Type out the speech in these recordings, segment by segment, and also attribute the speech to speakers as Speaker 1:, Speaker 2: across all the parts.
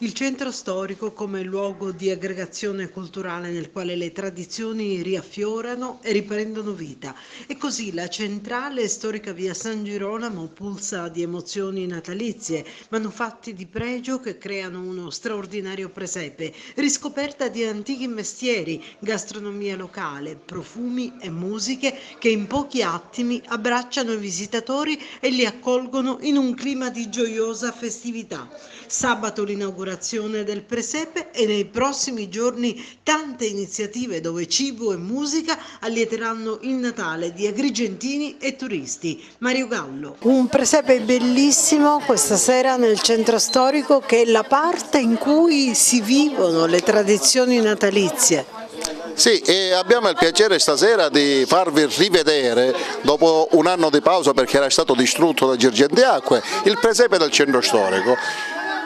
Speaker 1: Il centro storico come luogo di aggregazione culturale nel quale le tradizioni riaffiorano e riprendono vita. E così la centrale storica via San Girolamo pulsa di emozioni natalizie, manufatti di pregio che creano uno straordinario presepe, riscoperta di antichi mestieri, gastronomia locale, profumi e musiche che in pochi attimi abbracciano i visitatori e li accolgono in un clima di gioiosa festività. Sabato l'inaugurazione del presepe e nei prossimi giorni tante iniziative dove cibo e musica allieteranno il Natale di agrigentini e turisti. Mario Gallo. Un presepe bellissimo questa sera nel centro storico, che è la parte in cui si vivono le tradizioni natalizie.
Speaker 2: Sì, e abbiamo il piacere stasera di farvi rivedere, dopo un anno di pausa perché era stato distrutto da Girgenti Acque, il presepe del centro storico.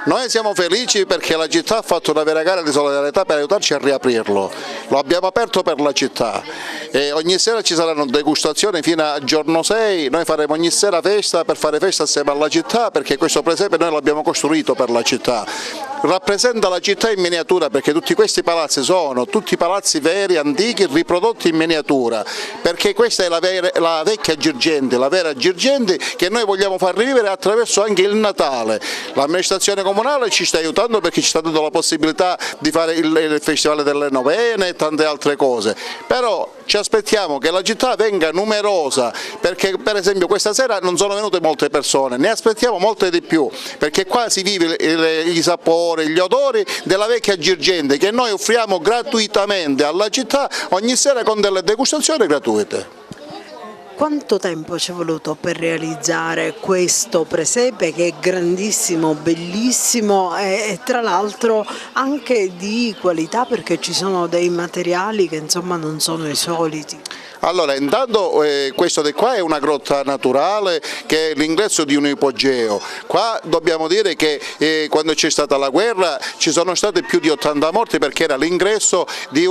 Speaker 2: Noi siamo felici perché la città ha fatto una vera gara di solidarietà per aiutarci a riaprirlo, lo abbiamo aperto per la città e ogni sera ci saranno degustazioni fino al giorno 6, noi faremo ogni sera festa per fare festa assieme alla città, perché questo presepe noi l'abbiamo costruito per la città. Rappresenta la città in miniatura perché tutti questi palazzi sono tutti palazzi veri, antichi, riprodotti in miniatura, perché questa è la vecchia Girgenti, la vera Girgenti che noi vogliamo far rivivere attraverso anche il Natale. L'amministrazione comunale ci sta aiutando perché ci sta dando la possibilità di fare il Festival delle Novene e tante altre cose, però ci aspettiamo che la città venga numerosa, perché per esempio questa sera non sono venute molte persone, ne aspettiamo molte di più, perché qua si vive i sapori, gli odori della vecchia Girgenti che noi offriamo gratuitamente alla città ogni sera con delle degustazioni gratuite.
Speaker 1: Quanto tempo ci è voluto per realizzare questo presepe, che è grandissimo, bellissimo e tra l'altro anche di qualità, perché ci sono dei materiali che insomma non sono i soliti?
Speaker 2: Allora, intanto questo di qua è una grotta naturale che è l'ingresso di un ipogeo. Qua dobbiamo dire che quando c'è stata la guerra ci sono stati più di 80 morti perché era l'ingresso di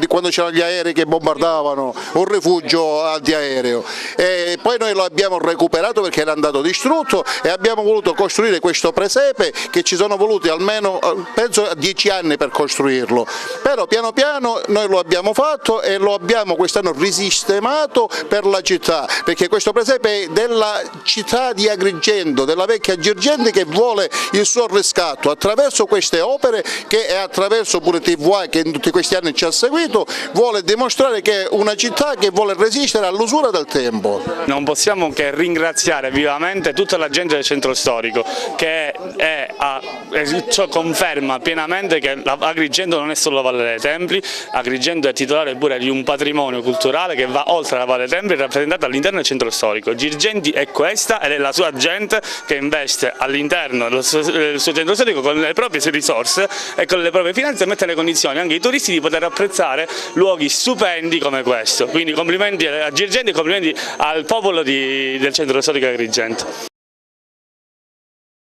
Speaker 2: quando c'erano gli aerei che bombardavano, un rifugio antiaereo. E poi noi lo abbiamo recuperato perché era andato distrutto e abbiamo voluto costruire questo presepe che ci sono voluti almeno penso 10 anni per costruirlo. Però piano piano noi lo abbiamo fatto e lo abbiamo quest'anno risistemato per la città, perché questo presepe è della città di Agrigento, della vecchia Girgenti, che vuole il suo riscatto attraverso queste opere e attraverso pure TVA che in tutti questi anni ci ha seguito, vuole dimostrare che è una città che vuole resistere all'usura del tempo.
Speaker 3: Non possiamo che ringraziare vivamente tutta la gente del centro storico che ciò conferma pienamente che Agrigento non è solo la Valle dei Templi, Agrigento è titolare pure di un patrimonio culturale che va oltre la Valle Templi, rappresentata all'interno del centro storico. Girgenti è questa ed è la sua gente che investe all'interno del suo centro storico con le proprie risorse e con le proprie finanze e mette le condizioni anche ai turisti di poter apprezzare luoghi stupendi come questo. Quindi complimenti a Girgenti e complimenti al popolo del centro storico di Agrigento.